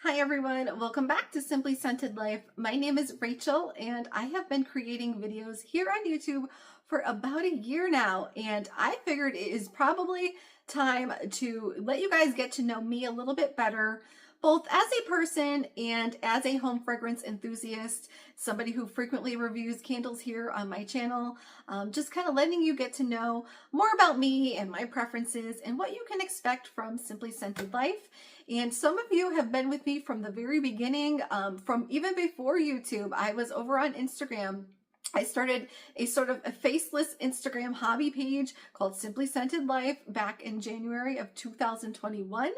Hi everyone, welcome back to Simply Scented Life. My name is Rachel and I have been creating videos here on YouTube for about a year now, and I figured it is probably time to let you guys get to know me a little bit better, both as a person and as a home fragrance enthusiast, somebody who frequently reviews candles here on my channel. Just kind of letting you get to know more about me and my preferences and what you can expect from Simply Scented Life. And some of you have been with me from the very beginning, from even before YouTube. I was over on Instagram. I started a sort of a faceless Instagram hobby page called Simply Scented Life back in January of 2021,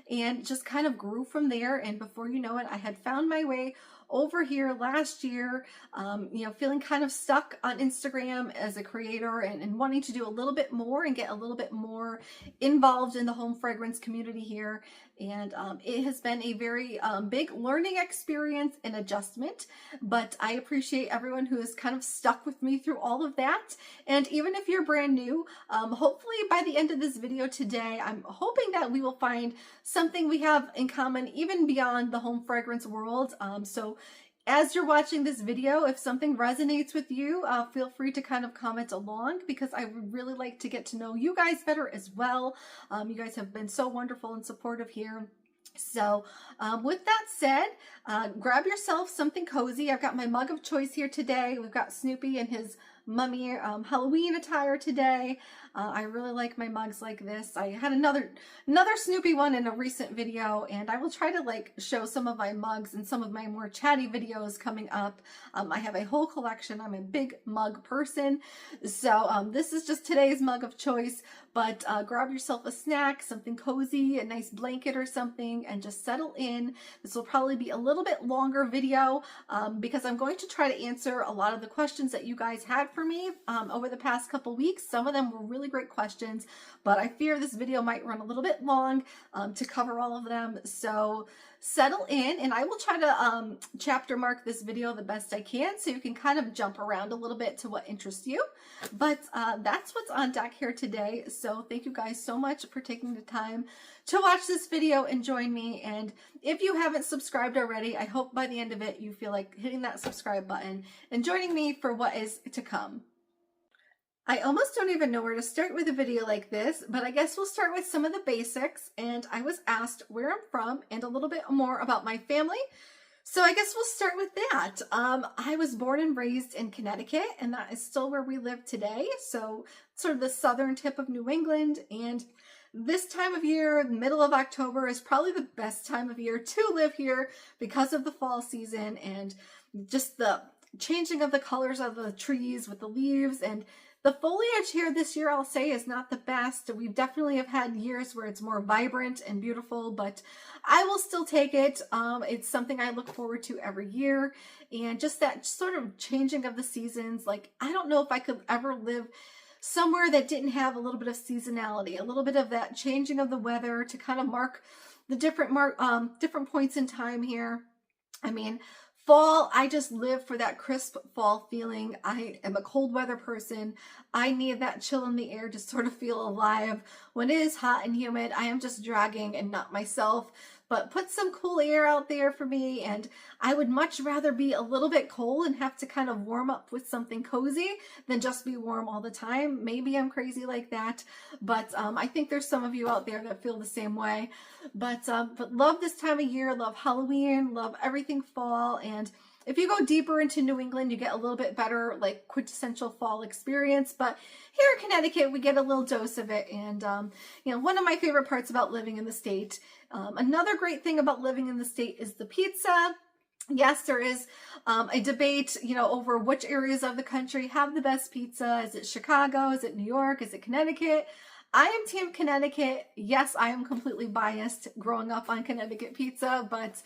and just kind of grew from there. And before you know it, I had found my way over here last year, feeling kind of stuck on Instagram as a creator and wanting to do a little bit more and get a little bit more involved in the home fragrance community here. And it has been a very big learning experience and adjustment, but I appreciate everyone who has kind of stuck with me through all of that. And even if you're brand new, hopefully by the end of this video today, I'm hoping that we will find something we have in common even beyond the home fragrance world. So as you're watching this video, if something resonates with you, feel free to kind of comment along, because I would really like to get to know you guys better as well. You guys have been so wonderful and supportive here. So with that said, grab yourself something cozy. I've got my mug of choice here today. We've got Snoopy in his mummy Halloween attire today. I really like my mugs like this. I had another Snoopy one in a recent video, and I will try to like show some of my mugs and some of my more chatty videos coming up. I have a whole collection. I'm a big mug person. So this is just today's mug of choice, but grab yourself a snack, something cozy, a nice blanket or something, and just settle in. This will probably be a little bit longer video because I'm going to try to answer a lot of the questions that you guys had for me over the past couple weeks. Some of them were really great questions, but I fear this video might run a little bit long to cover all of them. So settle in, and I will try to chapter mark this video the best I can so you can kind of jump around a little bit to what interests you. But that's what's on deck here today. So thank you guys so much for taking the time to watch this video and join me. And if you haven't subscribed already, I hope by the end of it you feel like hitting that subscribe button and joining me for what is to come. I almost don't even know where to start with a video like this, but I guess we'll start with some of the basics. And I was asked where I'm from and a little bit more about my family. So I guess we'll start with that. I was born and raised in Connecticut, and that is still where we live today. So sort of the southern tip of New England. And this time of year, middle of October, is probably the best time of year to live here because of the fall season and just the changing of the colors of the trees with the leaves. And the foliage here this year, I'll say, is not the best. We definitely have had years where it's more vibrant and beautiful, but I will still take it. It's something I look forward to every year. And just that sort of changing of the seasons, like, I don't know if I could ever live somewhere that didn't have a little bit of seasonality, a little bit of that changing of the weather to kind of mark the different points in time here. I mean, fall, I just live for that crisp fall feeling. I am a cold weather person. I need that chill in the air to sort of feel alive. When it is hot and humid, I am just dragging and not myself. But put some cool air out there for me, and I would much rather be a little bit cold and have to kind of warm up with something cozy than just be warm all the time. Maybe I'm crazy like that, but I think there's some of you out there that feel the same way. But love this time of year, love Halloween, love everything fall. And if you go deeper into New England, you get a little bit better, like, quintessential fall experience. But here in Connecticut, we get a little dose of it. And, one of my favorite parts about living in the state, another great thing about living in the state is the pizza. Yes, there is a debate, over which areas of the country have the best pizza. Is it Chicago? Is it New York? Is it Connecticut? I am Team Connecticut. Yes, I am completely biased growing up on Connecticut pizza, but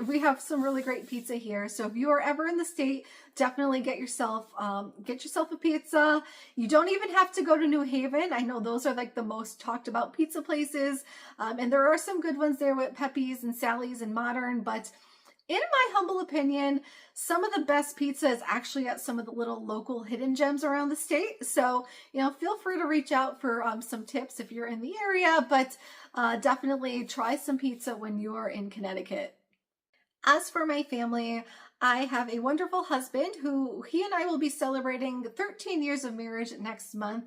we have some really great pizza here. So if you are ever in the state, definitely get yourself a pizza. You don't even have to go to New Haven. I know those are like the most talked about pizza places, and there are some good ones there with Pepe's and Sally's and Modern, but In my humble opinion, some of the best pizza is actually at some of the little local hidden gems around the state. So, feel free to reach out for some tips if you're in the area, but definitely try some pizza when you are in Connecticut. As for my family, I have a wonderful husband who he and I will be celebrating 13 years of marriage next month.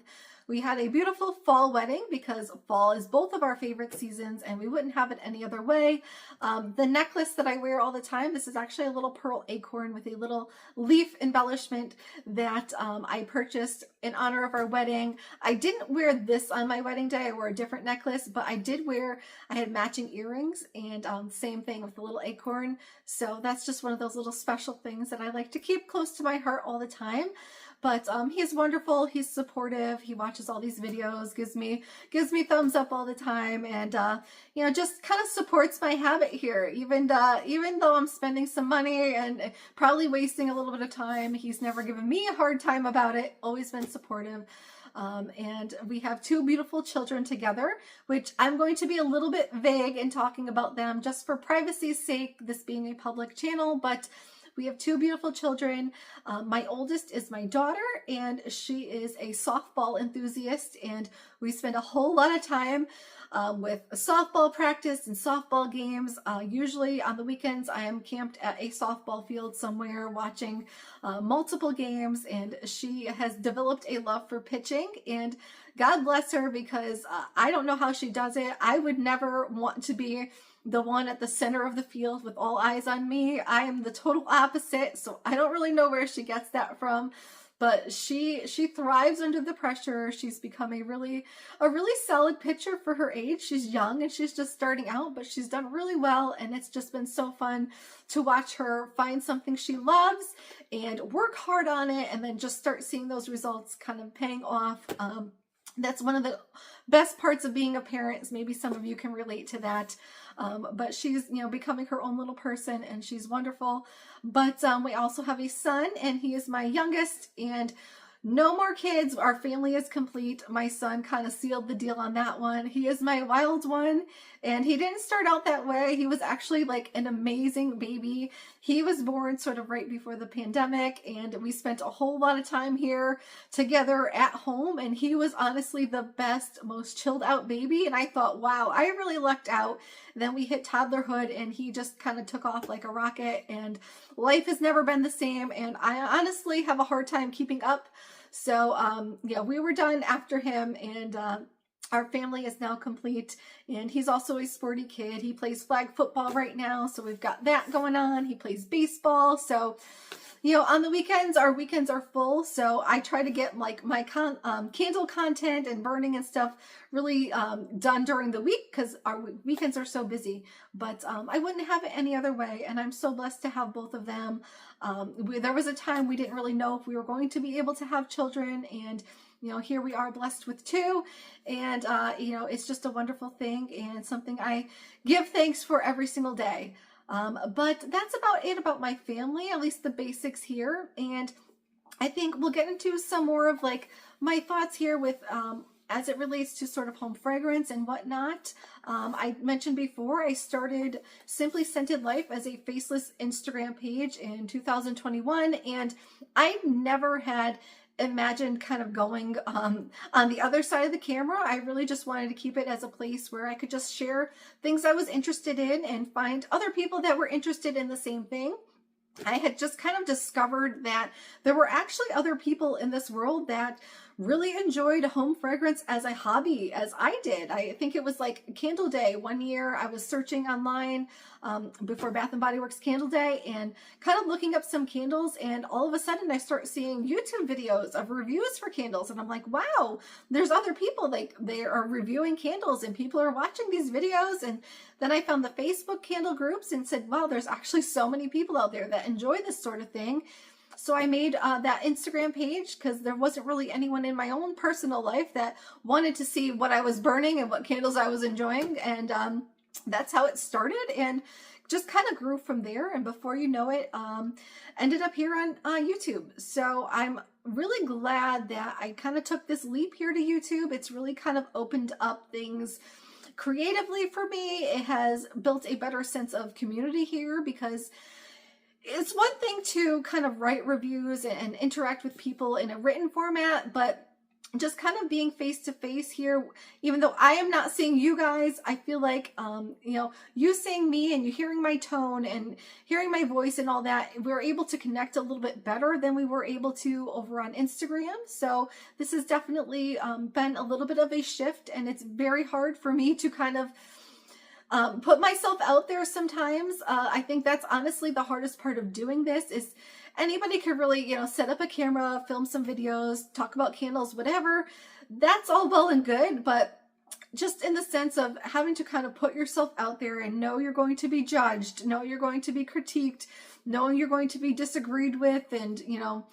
We had a beautiful fall wedding because fall is both of our favorite seasons and we wouldn't have it any other way. The necklace that I wear all the time, this is actually a little pearl acorn with a little leaf embellishment that I purchased in honor of our wedding. I didn't wear this on my wedding day. I wore a different necklace, but I had matching earrings and same thing with the little acorn. So that's just one of those little special things that I like to keep close to my heart all the time. But he's wonderful. He's supportive. He watches all these videos, gives me thumbs up all the time, and just kind of supports my habit here. Even though I'm spending some money and probably wasting a little bit of time, he's never given me a hard time about it. Always been supportive. And we have two beautiful children together, which I'm going to be a little bit vague in talking about them just for privacy's sake, this being a public channel, but we have two beautiful children. My oldest is my daughter, and she is a softball enthusiast, and we spend a whole lot of time with softball practice and softball games. Usually on the weekends, I am camped at a softball field somewhere watching multiple games, and she has developed a love for pitching, and God bless her, because I don't know how she does it. I would never want to be the one at the center of the field with all eyes on me. I am the total opposite, so I don't really know where she gets that from. But she thrives under the pressure. She's become a really solid pitcher for her age. She's young and she's just starting out, but she's done really well, and it's just been so fun to watch her find something she loves and work hard on it, and then just start seeing those results kind of paying off. That's one of the best parts of being a parent, is maybe some of you can relate to that. But she's, becoming her own little person, and she's wonderful. But we also have a son, and he is my youngest, and no more kids. Our family is complete. My son kind of sealed the deal on that one. He is my wild one, and he didn't start out that way. He was actually like an amazing baby. He was born sort of right before the pandemic, and we spent a whole lot of time here together at home, and he was honestly the best, most chilled out baby. And I thought, wow, I really lucked out. Then we hit toddlerhood, and he just kind of took off like a rocket, and life has never been the same, and I honestly have a hard time keeping up. So yeah, we were done after him, and our family is now complete, and he's also a sporty kid. He plays flag football right now, so we've got that going on. He plays baseball, so on the weekends, our weekends are full, so I try to get like my candle content and burning and stuff really done during the week, because our weekends are so busy. But I wouldn't have it any other way, and I'm so blessed to have both of them. There was a time we didn't really know if we were going to be able to have children, and here we are blessed with two, and it's just a wonderful thing and something I give thanks for every single day. But that's about it about my family, at least the basics here. And I think we'll get into some more of like my thoughts here with, as it relates to sort of home fragrance and whatnot. I mentioned before, I started Simply Scented Life as a faceless Instagram page in 2021, and I never had imagined kind of going on the other side of the camera. I really just wanted to keep it as a place where I could just share things I was interested in and find other people that were interested in the same thing. I had just kind of discovered that there were actually other people in this world that really enjoyed home fragrance as a hobby as I did. I think it was like Candle Day. One year I was searching online before Bath & Body Works Candle Day and kind of looking up some candles, and all of a sudden I start seeing YouTube videos of reviews for candles, and I'm like, wow, there's other people, like they are reviewing candles and people are watching these videos. And then I found the Facebook candle groups and said, wow, there's actually so many people out there that enjoy this sort of thing. So I made that Instagram page because there wasn't really anyone in my own personal life that wanted to see what I was burning and what candles I was enjoying. And that's how it started, and just kind of grew from there. And before you know it, ended up here on YouTube. So I'm really glad that I kind of took this leap here to YouTube. It's really kind of opened up things creatively for me. It has built a better sense of community here because It's one thing to kind of write reviews and interact with people in a written format, but just kind of being face to face here, even though I am not seeing you guys, I feel like, you know, you seeing me and you hearing my tone and hearing my voice and all that, we're able to connect a little bit better than we were able to over on Instagram. So this has definitely been a little bit of a shift, and it's very hard for me to kind of put myself out there sometimes. I think that's honestly the hardest part of doing this. Is anybody could really, you know, set up a camera, film some videos, talk about candles, whatever. That's all well and good, but just in the sense of having to kind of put yourself out there and know you're going to be judged, know you're going to be critiqued, knowing you're going to be disagreed with, and, you know,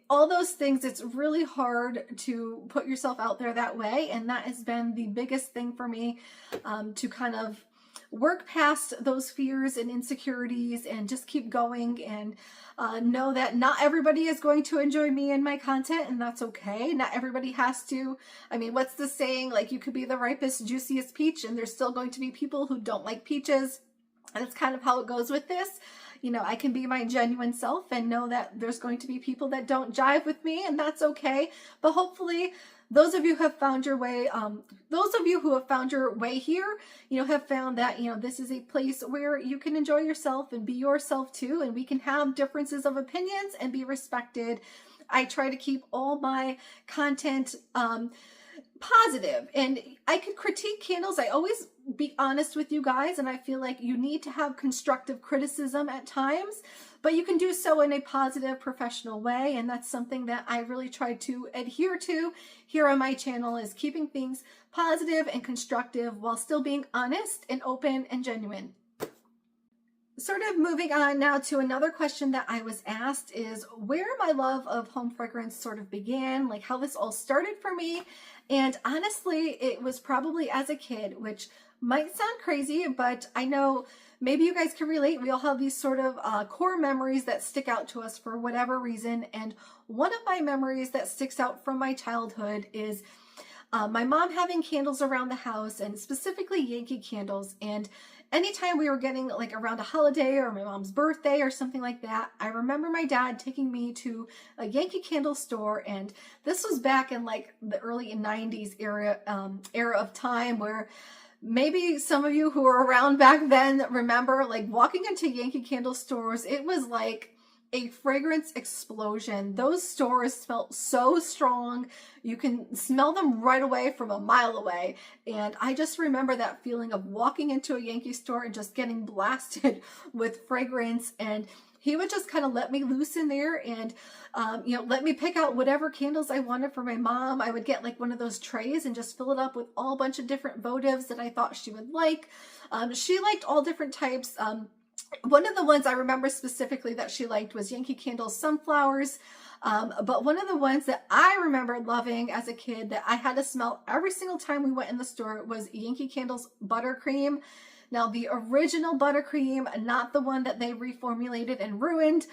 all those things, it's really hard to put yourself out there that way. And that has been the biggest thing for me, to kind of work past those fears and insecurities and just keep going, and know that not everybody is going to enjoy me and my content, and that's okay. Not everybody has to. I mean, what's the saying? Like, you could be the ripest, juiciest peach, and there's still going to be people who don't like peaches. And that's kind of how it goes with this. You know, I can be my genuine self and know that there's going to be people that don't jive with me, and that's okay. But hopefully those of you who have found your way, here, you know, have found that, you know, this is a place where you can enjoy yourself and be yourself too, and we can have differences of opinions and be respected. I try to keep all my content positive, and I could critique candles. I always be honest with you guys, and I feel like you need to have constructive criticism at times, but you can do so in a positive, professional way, and that's something that I really try to adhere to here on my channel, is keeping things positive and constructive while still being honest and open and genuine. Sort of moving on now to another question that I was asked is where my love of home fragrance sort of began, like how this all started for me. And honestly, it was probably as a kid, which might sound crazy, but I know maybe you guys can relate. We all have these sort of core memories that stick out to us for whatever reason. And one of my memories that sticks out from my childhood is my mom having candles around the house, and specifically Yankee candles. And anytime we were getting like around a holiday or my mom's birthday or something like that, I remember my dad taking me to a Yankee candle store. And this was back in like the early 90s era of time, where maybe some of you who were around back then remember like walking into Yankee candle stores. It was like a fragrance explosion. Those stores smelled so strong. You can smell them right away from a mile away. And I just remember that feeling of walking into a Yankee store and just getting blasted with fragrance. And he would just kind of let me loose in there and, you know, let me pick out whatever candles I wanted for my mom. I would get like one of those trays and just fill it up with all a bunch of different votives that I thought she would like. She liked all different types. One of the ones I remember specifically that she liked was Yankee Candle Sunflowers. But one of the ones that I remember loving as a kid that I had to smell every single time we went in the store was Yankee Candle's Buttercream. Now, the original buttercream, not the one that they reformulated and ruined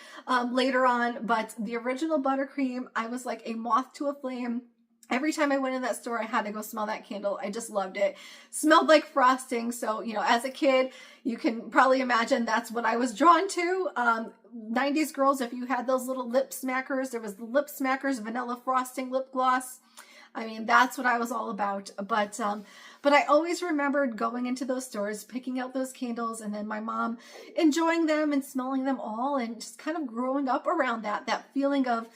later on, but the original buttercream, I was like a moth to a flame. Every time I went in that store, I had to go smell that candle. I just loved it. Smelled like frosting. So, you know, as a kid, you can probably imagine that's what I was drawn to. 90s girls, if you had those little lip smackers, there was the lip smackers vanilla frosting lip gloss. I mean, that's what I was all about. But I always remembered going into those stores, picking out those candles, and then my mom enjoying them and smelling them all, and just kind of growing up around that feeling of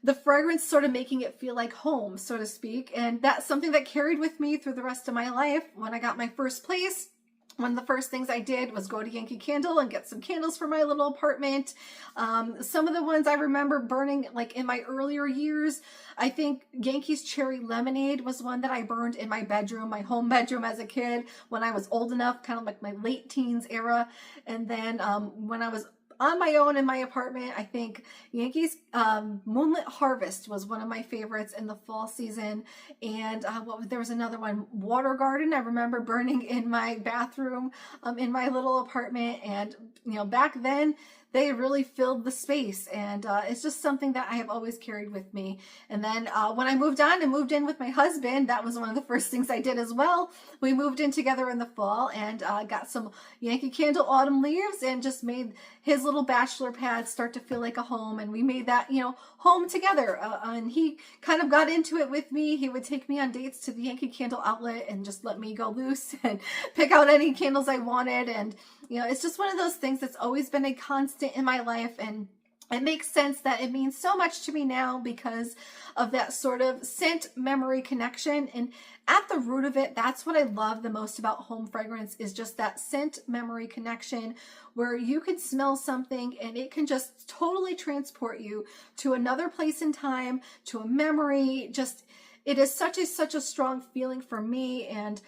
the fragrance sort of making it feel like home, so to speak. And that's something that carried with me through the rest of my life. When I got my first place, one of the first things I did was go to Yankee Candle and get some candles for my little apartment. Some of the ones I remember burning like in my earlier years, I think Yankee's Cherry Lemonade was one that I burned in my bedroom, my home bedroom as a kid when I was old enough, kind of like my late teens era. And then when I was on my own in my apartment, I think Yankee's Moonlit Harvest was one of my favorites in the fall season. And there was another one, Water Garden, I remember burning in my bathroom in my little apartment. And, you know, back then, they really filled the space. And it's just something that I have always carried with me. And then when I moved on and moved in with my husband, that was one of the first things I did as well. We moved in together in the fall and got some Yankee Candle autumn leaves and just made his little bachelor pad start to feel like a home. And we made that, home together. And he kind of got into it with me. He would take me on dates to the Yankee Candle outlet and just let me go loose and pick out any candles I wanted. And it's just one of those things that's always been a constant in my life, and it makes sense that it means so much to me now because of that sort of scent memory connection. And at the root of it, that's what I love the most about home fragrance, is just that scent memory connection, where you can smell something and it can just totally transport you to another place in time, to a memory. Just, it is such a strong feeling for me. And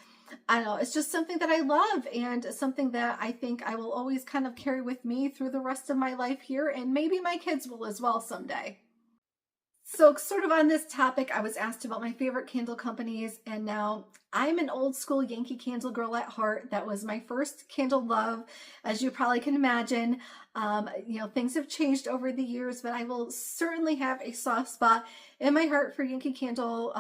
I don't know, it's just something that I love, and something that I think I will always kind of carry with me through the rest of my life here, and maybe my kids will as well someday. So sort of on this topic, I was asked about my favorite candle companies, and now I'm an old school Yankee Candle girl at heart. That was my first candle love, as you probably can imagine. Things have changed over the years, but I will certainly have a soft spot in my heart for Yankee Candle.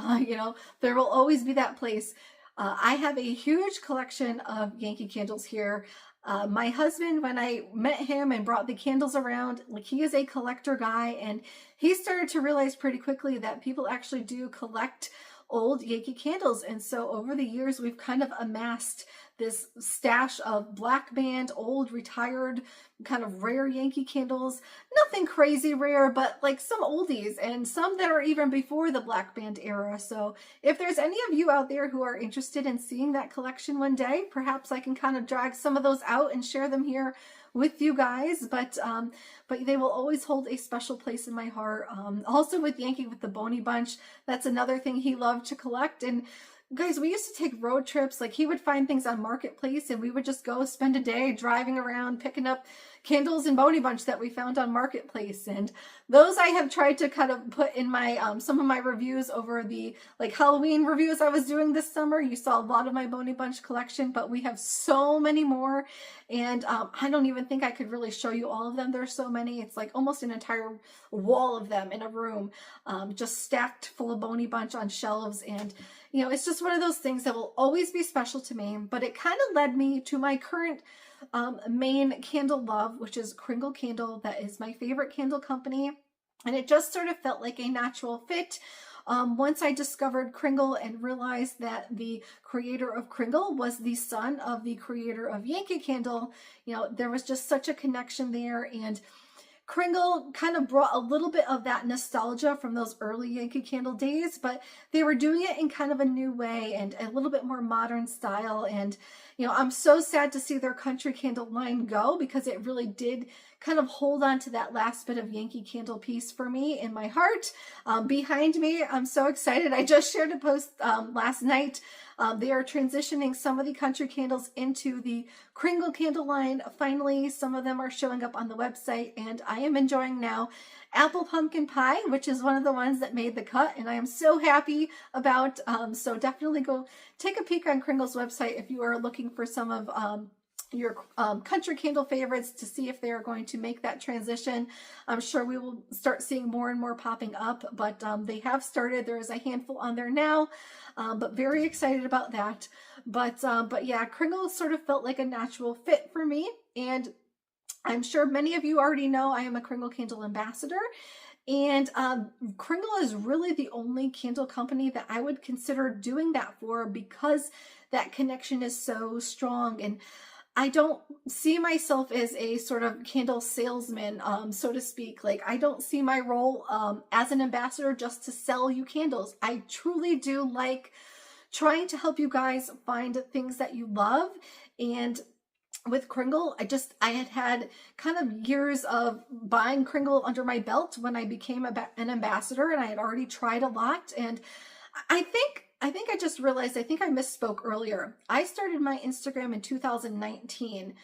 There will always be that place. I have a huge collection of Yankee candles here. My husband, when I met him and brought the candles around, he is a collector guy, and he started to realize pretty quickly that people actually do collect old Yankee candles. And so over the years, we've kind of amassed this stash of black band, old, retired, kind of rare Yankee candles. Nothing crazy rare, but like some oldies, and some that are even before the black band era. So if there's any of you out there who are interested in seeing that collection one day, perhaps I can kind of drag some of those out and share them here with you guys. But they will always hold a special place in my heart. Also with Yankee, with the Boney Bunch, that's another thing he loved to collect. And guys, we used to take road trips. Like, he would find things on Marketplace, and we would just go spend a day driving around picking up candles and Boney Bunch that we found on Marketplace. And those I have tried to kind of put in my some of my reviews over the Halloween reviews I was doing this summer. You saw a lot of my Boney Bunch collection, but we have so many more, and I don't even think I could really show you all of them. There's so many. It's like almost an entire wall of them in a room, just stacked full of Boney Bunch on shelves. And it's just one of those things that will always be special to me. But it kind of led me to my current main candle love, which is Kringle Candle. That is my favorite candle company, and it just sort of felt like a natural fit. Once I discovered Kringle and realized that the creator of Kringle was the son of the creator of Yankee Candle, there was just such a connection there. And Kringle kind of brought a little bit of that nostalgia from those early Yankee Candle days, but they were doing it in kind of a new way and a little bit more modern style. And, I'm so sad to see their country candle line go, because it really did kind of hold on to that last bit of Yankee Candle piece for me in my heart. Behind me, I'm so excited. I just shared a post last night. They are transitioning some of the country candles into the Kringle candle line. Finally, some of them are showing up on the website, and I am enjoying now Apple Pumpkin Pie, which is one of the ones that made the cut, and I am so happy about. So definitely go take a peek on Kringle's website if you are looking for some of your country candle favorites, to see if they are going to make that transition. I'm sure we will start seeing more and more popping up, but they have started. There is a handful on there now, but very excited about that. But yeah, Kringle sort of felt like a natural fit for me, and I'm sure many of you already know I am a Kringle Candle ambassador. And Kringle is really the only candle company that I would consider doing that for, because that connection is so strong. And I don't see myself as a sort of candle salesman, so to speak. Like, I don't see my role as an ambassador just to sell you candles. I truly do like trying to help you guys find things that you love. And with Kringle, I had kind of years of buying Kringle under my belt when I became an ambassador, and I had already tried a lot. And I think I just realized, I think I misspoke earlier. I started my Instagram in 2019.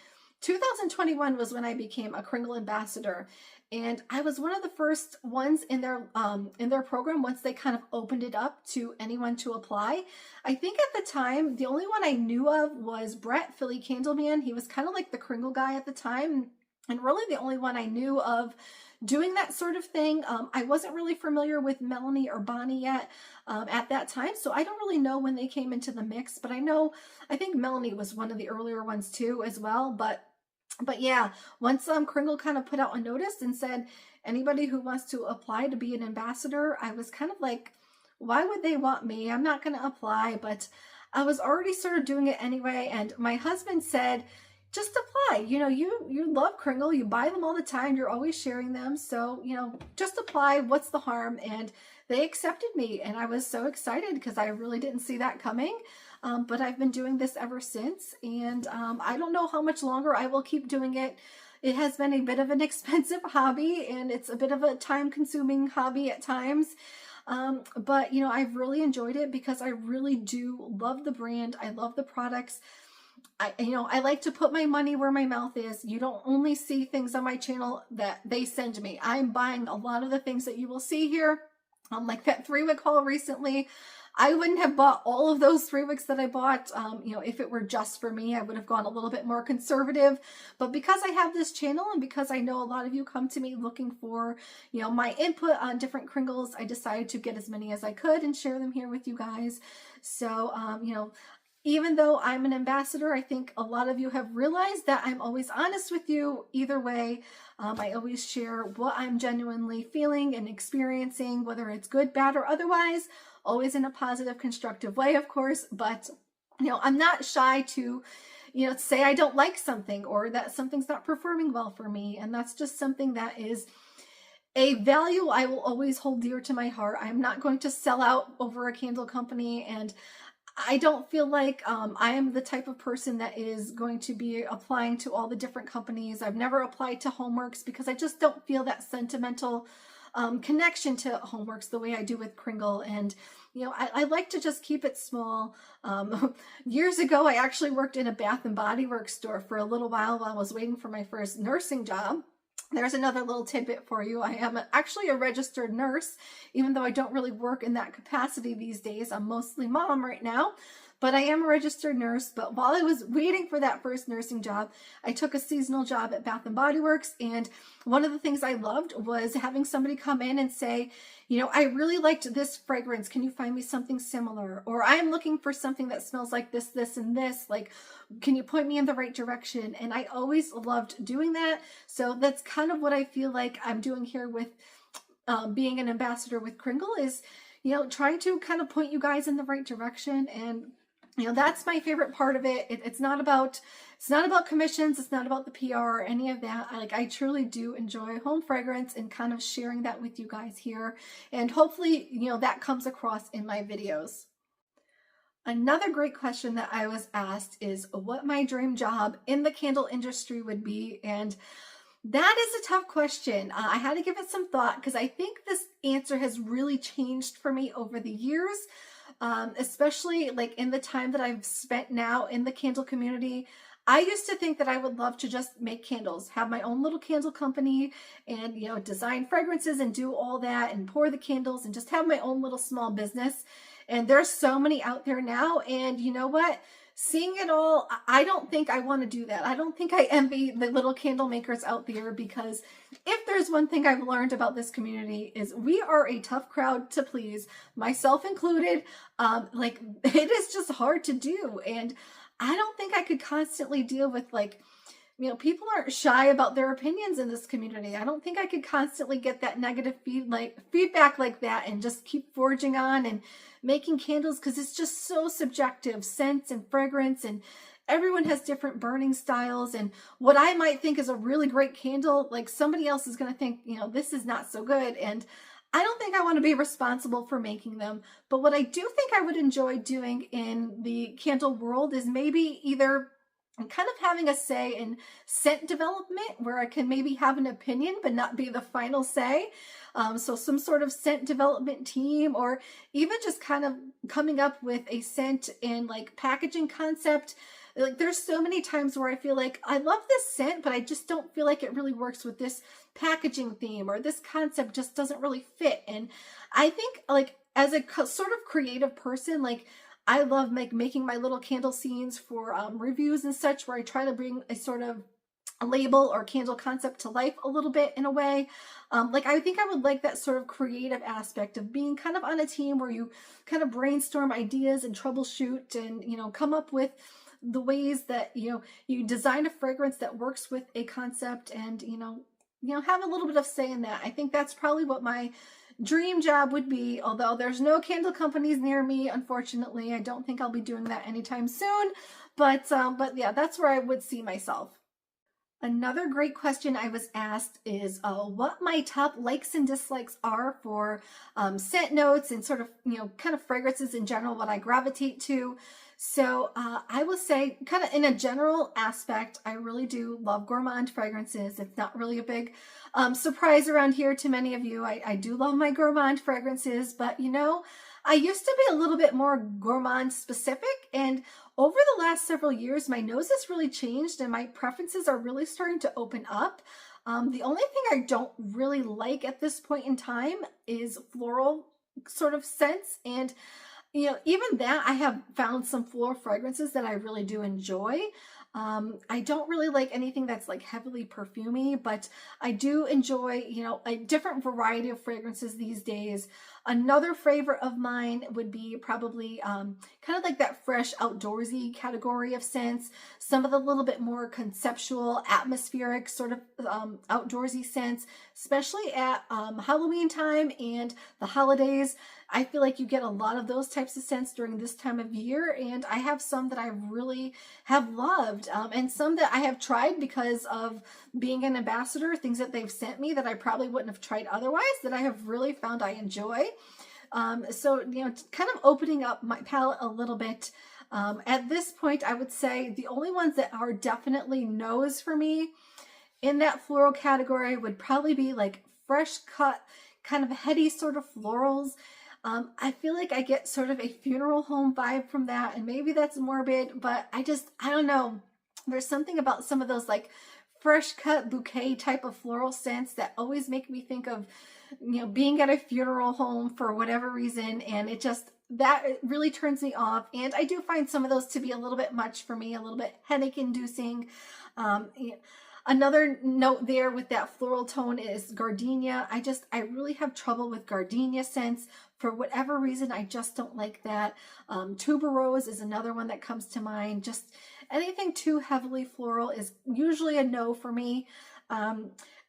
2021 was when I became a Kringle ambassador, and I was one of the first ones in their program once they kind of opened it up to anyone to apply. I think at the time, the only one I knew of was Brett, Philly Candleman. He was kind of like the Kringle guy at the time. and really the only one I knew of doing that sort of thing. I wasn't really familiar with Melanie or Bonnie yet at that time, so I don't really know when they came into the mix, but I think Melanie was one of the earlier ones too as well. But yeah, once Kringle kind of put out a notice and said anybody who wants to apply to be an ambassador, I was kind of like, why would they want me? I'm not going to apply, but I was already sort of doing it anyway. And my husband said, just apply. You know, you love Kringle, you buy them all the time, you're always sharing them. So, you know, just apply. What's the harm? And they accepted me, and I was so excited because I really didn't see that coming. But I've been doing this ever since, and I don't know how much longer I will keep doing it. It has been a bit of an expensive hobby, and it's a bit of a time-consuming hobby at times. But, you know, I've really enjoyed it because I really do love the brand. I love the products. I like to put my money where my mouth is. You don't only see things on my channel that they send me. I'm buying a lot of the things that you will see here. Like that 3-wick haul recently. I wouldn't have bought all of those 3 wicks that I bought, you know, if it were just for me. I would have gone a little bit more conservative. But because I have this channel and because I know a lot of you come to me looking for, you know, my input on different Kringles, I decided to get as many as I could and share them here with you guys. So, you know, even though I'm an ambassador, I think a lot of you have realized that I'm always honest with you either way. I always share what I'm genuinely feeling and experiencing, whether it's good, bad, or otherwise, always in a positive, constructive way, of course. But, you know, I'm not shy to, you know, say I don't like something or that something's not performing well for me. And that's just something that is a value I will always hold dear to my heart. I'm not going to sell out over a candle company, and I don't feel like I am the type of person that is going to be applying to all the different companies. I've never applied to homeworx because I just don't feel that sentimental connection to homeworx the way I do with Kringle. And, you know, I like to just keep it small. Years ago, I actually worked in a Bath and Body Works store for a little while I was waiting for my first nursing job. There's another little tidbit for you. I am actually a registered nurse, even though I don't really work in that capacity these days. I'm mostly mom right now, but I am a registered nurse. But while I was waiting for that first nursing job, I took a seasonal job at Bath and Body Works. And one of the things I loved was having somebody come in and say, you know, I really liked this fragrance. Can you find me something similar? Or I'm looking for something that smells like this, this, and this. Like, can you point me in the right direction? And I always loved doing that. So that's kind of what I feel like I'm doing here with being an ambassador with Kringle is, you know, trying to kind of point you guys in the right direction. And, you know, that's my favorite part of it. It's not about commissions. It's not about the PR or any of that. I truly do enjoy home fragrance and kind of sharing that with you guys here. And hopefully, you know, that comes across in my videos. Another great question that I was asked is what my dream job in the candle industry would be. And that is a tough question. I had to give it some thought because I think this answer has really changed for me over the years, especially like in the time that I've spent now in the candle community. I used to think that I would love to just make candles, have my own little candle company and, you know, design fragrances and do all that and pour the candles and just have my own little small business. And there's so many out there now. And you know what? Seeing it all, I don't think I want to do that. I don't think I envy the little candle makers out there, because if there's one thing I've learned about this community is we are a tough crowd to please, myself included. Like, it is just hard to do. And I don't think I could constantly deal with, like, you know, people aren't shy about their opinions in this community. I don't think I could constantly get that negative feedback like that and just keep forging on and making candles, because it's just so subjective, scents and fragrance, and everyone has different burning styles. And what I might think is a really great candle, like somebody else is going to think, you know, this is not so good. And I don't think I want to be responsible for making them. But what I do think I would enjoy doing in the candle world is maybe either kind of having a say in scent development, where I can maybe have an opinion but not be the final say. So some sort of scent development team, or even just kind of coming up with a scent and like packaging concept. Like, there's so many times where I feel like I love this scent, but I just don't feel like it really works with this packaging theme, or this concept just doesn't really fit. And I think, like, as a sort of creative person, like, I love making my little candle scenes for reviews and such, where I try to bring a sort of label or candle concept to life a little bit in a way. Like I think I would like that sort of creative aspect of being kind of on a team where you kind of brainstorm ideas and troubleshoot and, you know, come up with the ways that, you know, you design a fragrance that works with a concept and, have a little bit of say in that. I think that's probably what my dream job would be, although there's no candle companies near me, unfortunately. I don't think I'll be doing that anytime soon, but yeah, that's where I would see myself. Another great question I was asked is what my top likes and dislikes are for scent notes and sort of, kind of fragrances in general, what I gravitate to. So I will say kind of in a general aspect, I really do love gourmand fragrances. It's not really a big surprise around here to many of you. I do love my gourmand fragrances, but I used to be a little bit more gourmand specific, and over the last several years, my nose has really changed and my preferences are really starting to open up. The only thing I don't really like at this point in time is floral sort of scents. And, even that I have found some floral fragrances that I really do enjoy. I don't really like anything that's like heavily perfumey, but I do enjoy, a different variety of fragrances these days. Another favorite of mine would be probably kind of like that fresh outdoorsy category of scents. Some of the little bit more conceptual, atmospheric sort of outdoorsy scents, especially at Halloween time and the holidays. I feel like you get a lot of those types of scents during this time of year, and I have some that I really have loved, and some that I have tried because of being an ambassador, things that they've sent me that I probably wouldn't have tried otherwise, that I have really found I enjoy. So, kind of opening up my palette a little bit. At this point, I would say the only ones that are definitely no's for me in that floral category would probably be like fresh cut, kind of heady sort of florals. I feel like I get sort of a funeral home vibe from that, and maybe that's morbid, but I don't know. There's something about some of those like fresh cut bouquet type of floral scents that always make me think of, being at a funeral home for whatever reason, and it really turns me off. And I do find some of those to be a little bit much for me, a little bit headache inducing. Another note there with that floral tone is gardenia. I really have trouble with gardenia scents. For whatever reason, I just don't like that. Tuberose is another one that comes to mind. Just anything too heavily floral is usually a no for me.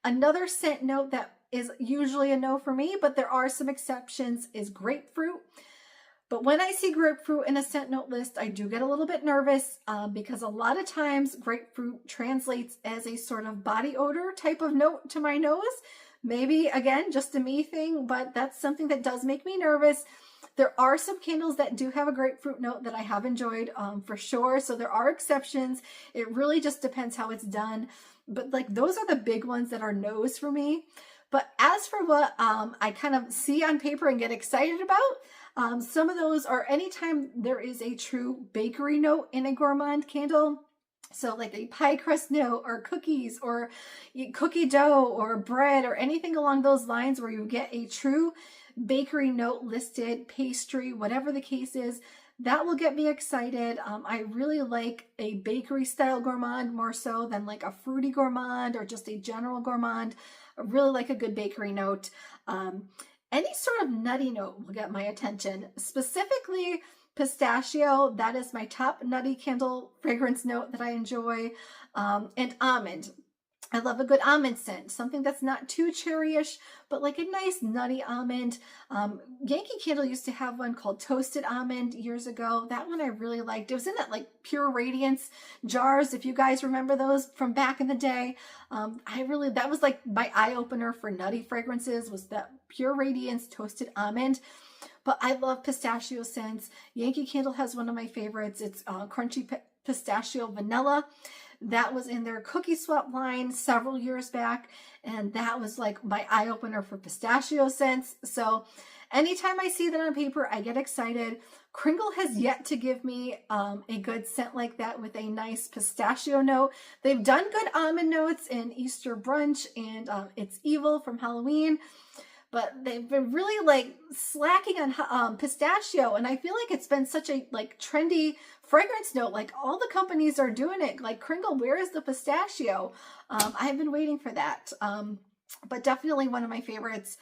Another scent note that is usually a no for me, but there are some exceptions, is grapefruit. But when I see grapefruit in a scent note list, I do get a little bit nervous because a lot of times grapefruit translates as a sort of body odor type of note to my nose. Maybe, again, just a me thing, but that's something that does make me nervous. There are some candles that do have a grapefruit note that I have enjoyed for sure. So there are exceptions. It really just depends how it's done. But like those are the big ones that are no's for me. But as for what I kind of see on paper and get excited about, some of those are anytime there is a true bakery note in a gourmand candle. So like a pie crust note or cookies or cookie dough or bread or anything along those lines where you get a true bakery note listed, pastry, whatever the case is, that will get me excited. I really like a bakery style gourmand more so than like a fruity gourmand or just a general gourmand. I really like a good bakery note. Any sort of nutty note will get my attention. Specifically, pistachio, that is my top nutty candle fragrance note that I enjoy. And almond. I love a good almond scent, something that's not too cherryish, but like a nice nutty almond. Yankee Candle used to have one called Toasted Almond years ago. That one I really liked. It was in that like Pure Radiance jars, if you guys remember those from back in the day. That was like my eye opener for nutty fragrances, was that Pure Radiance Toasted Almond. But I love pistachio scents. Yankee Candle has one of my favorites. It's Crunchy Pistachio Vanilla. That was in their Cookie Swap line several years back, and that was like my eye opener for pistachio scents. So anytime I see that on paper, I get excited. Kringle has yet to give me a good scent like that with a nice pistachio note. They've done good almond notes in Easter Brunch and It's Evil from Halloween. but they've been really like slacking on pistachio, and I feel like it's been such a like trendy fragrance note. Like all the companies are doing it. Like Kringle, where is the pistachio? I've been waiting for that. But definitely one of my favorites.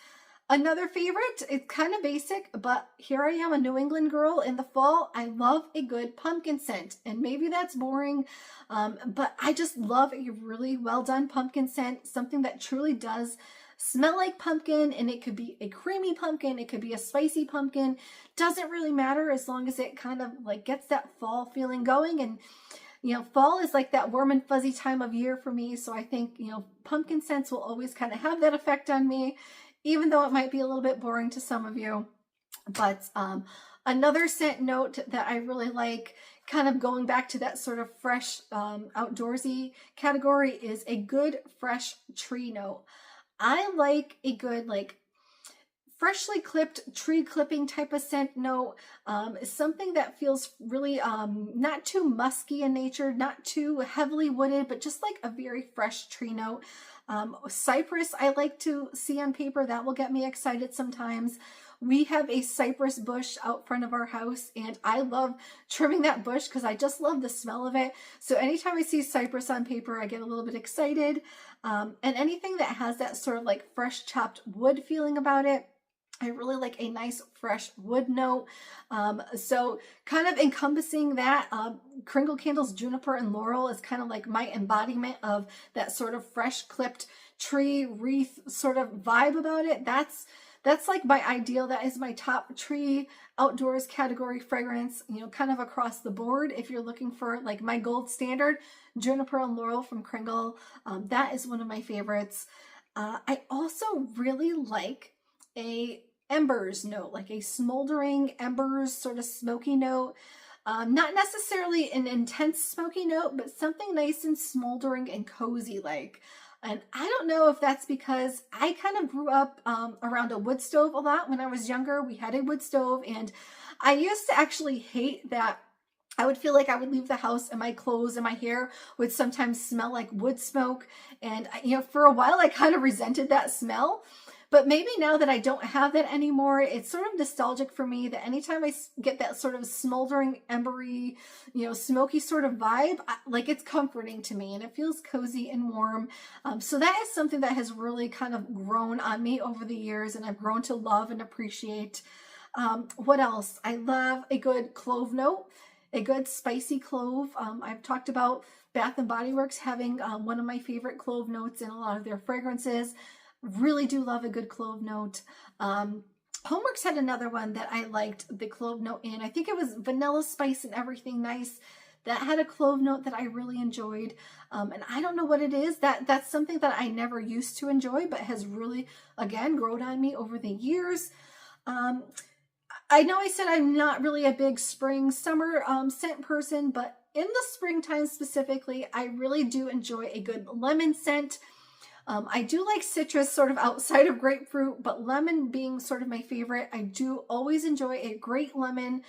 Another favorite, it's kind of basic, but here I am, a New England girl in the fall. I love a good pumpkin scent, and maybe that's boring, but I just love a really well done pumpkin scent, something that truly does smell like pumpkin, and it could be a creamy pumpkin, it could be a spicy pumpkin, doesn't really matter as long as it kind of like gets that fall feeling going. And you know, fall is like that warm and fuzzy time of year for me, so I think, you know, pumpkin scents will always kind of have that effect on me, even though it might be a little bit boring to some of you. But another scent note that I really like, kind of going back to that sort of fresh outdoorsy category, is a good fresh tree note. I like a good like freshly clipped tree clipping type of scent note, something that feels really not too musky in nature, not too heavily wooded, but just like a very fresh tree note. Cypress I like to see on paper. That will get me excited sometimes. We have a cypress bush out front of our house, and I love trimming that bush because I just love the smell of it. So anytime I see cypress on paper, I get a little bit excited. And anything that has that sort of like fresh chopped wood feeling about it, I really like a nice fresh wood note. So kind of encompassing that, Kringle Candles Juniper and Laurel is kind of like my embodiment of that sort of fresh clipped tree wreath sort of vibe about it. That's like my ideal. That is my top tree outdoors category fragrance, you know, kind of across the board. If you're looking for like my gold standard, Juniper and Laurel from Kringle, that is one of my favorites. I also really like a embers note, like a smoldering embers sort of smoky note. Not necessarily an intense smoky note, but something nice and smoldering and cozy like. And I don't know if that's because I kind of grew up around a wood stove a lot when I was younger. We had a wood stove, and I used to actually hate that. I would feel like I would leave the house and my clothes and my hair would sometimes smell like wood smoke. And, you know, for a while I kind of resented that smell. But maybe now that I don't have that anymore, it's sort of nostalgic for me that anytime I get that sort of smoldering, embery, you know, smoky sort of vibe, like it's comforting to me and it feels cozy and warm. So that is something that has really kind of grown on me over the years, and I've grown to love and appreciate. What else? I love a good clove note, a good spicy clove. I've talked about Bath and Body Works having one of my favorite clove notes in a lot of their fragrances. Really do love a good clove note. homeworx had another one that I liked the clove note in. I think it was Vanilla Spice and Everything Nice that had a clove note that I really enjoyed. And I don't know what it is. That's something that I never used to enjoy, but has really, again, grown on me over the years. I know I said I'm not really a big spring, summer scent person, but in the springtime specifically, I really do enjoy a good lemon scent. I do like citrus sort of outside of grapefruit, but lemon being sort of my favorite. I do always enjoy a great lemon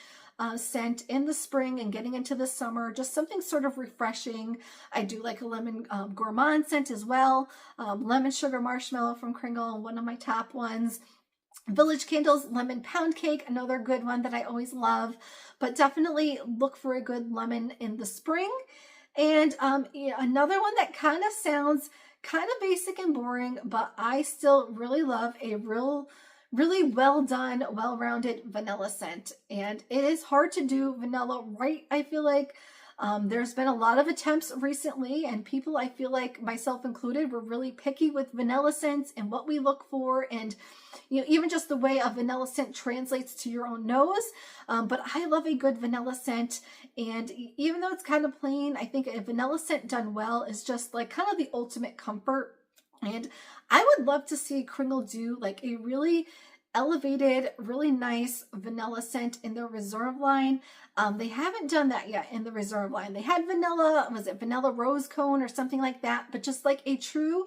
scent in the spring and getting into the summer, just something sort of refreshing. I do like a lemon gourmand scent as well. Lemon Sugar Marshmallow from Kringle, one of my top ones. Village Candles Lemon Pound Cake, another good one that I always love, but definitely look for a good lemon in the spring. And yeah, another one that kind of sounds kind of basic and boring, but I still really love a really well done, well-rounded vanilla scent. And it is hard to do vanilla right, I feel like. There's been a lot of attempts recently, and people, I feel like myself included, were really picky with vanilla scents and what we look for, and you know, even just the way a vanilla scent translates to your own nose. But I love a good vanilla scent, and even though it's kind of plain, I think a vanilla scent done well is just like kind of the ultimate comfort. And I would love to see Kringle do like a really elevated, really nice vanilla scent in their Reserve line. They haven't done that yet in the Reserve line. They had vanilla, was it vanilla rose cone or something like that, but just like a true,